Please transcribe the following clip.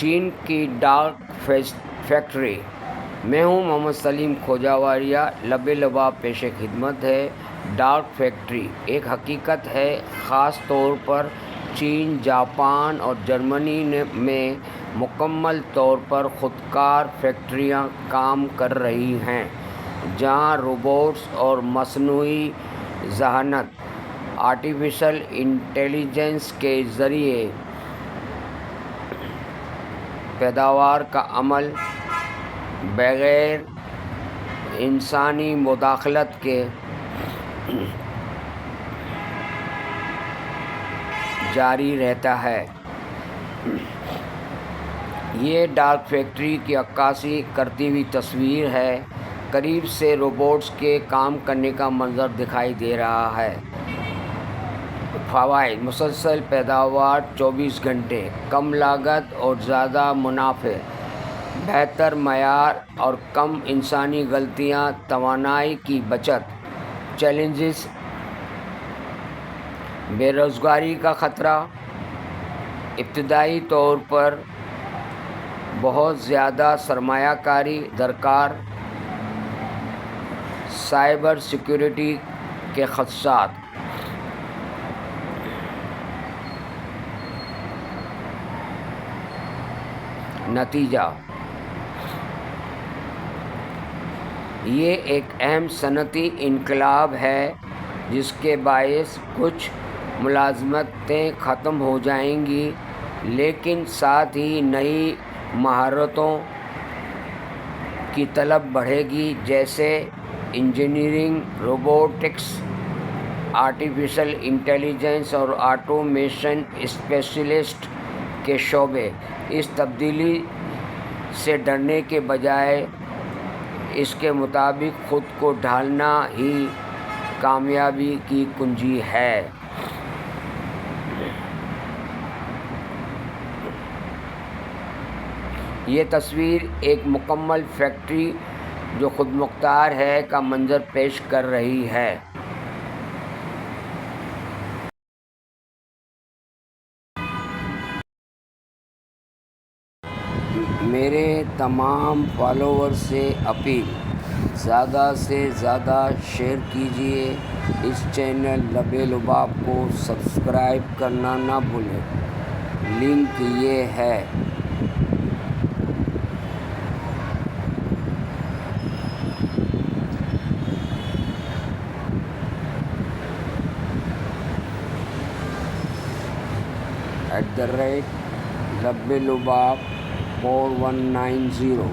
چین کی dark factory. میں ہوں محمد سلیم کھوجاواریہ، لب لباب پیش خدمت ہے۔ ڈارک فیکٹری ایک حقیقت ہے، خاص طور پر چین، جاپان اور جرمنی میں مکمل طور پر خودکار فیکٹریاں کام کر رہی ہیں، جہاں روبوٹس اور مصنوعی ذہانت آرٹیفیشل انٹیلیجنس کے ذریعے پیداوار کا عمل بغیر انسانی مداخلت کے جاری رہتا ہے۔ یہ ڈارک فیکٹری کی عکاسی کرتی ہوئی تصویر ہے۔ قریب سے روبوٹس کے کام کرنے کا منظر دکھائی دے رہا ہے۔ فوائد: مسلسل پیداوار 24 گھنٹے، کم لاگت اور زیادہ منافع، بہتر معیار اور کم انسانی غلطیاں، توانائی کی بچت۔ چیلنجز: بے روزگاری کا خطرہ، ابتدائی طور پر بہت زیادہ سرمایہ کاری درکار، سائبر سیکیورٹی کے خدشات۔ نتیجہ: یہ ایک اہم صنعتی انقلاب ہے جس کے باعث کچھ ملازمتیں ختم ہو جائیں گی، لیکن ساتھ ہی نئی مہارتوں کی طلب بڑھے گی، جیسے انجینئرنگ، روبوٹکس، آرٹیفیشل انٹیلیجنس اور آٹومیشن اسپیشلسٹ کے شعبے۔ اس تبدیلی سے ڈرنے کے بجائے اس کے مطابق خود کو ڈھالنا ہی کامیابی کی کنجی ہے۔ یہ تصویر ایک مکمل فیکٹری جو خود مختار ہے کا منظر پیش کر رہی ہے۔ میرے تمام فالوور سے اپیل، زیادہ سے زیادہ شیئر کیجیے۔ اس چینل لب لباب کو سبسکرائب کرنا نہ بھولیں۔ لنک یہ ہے۔ @لب لباب 4190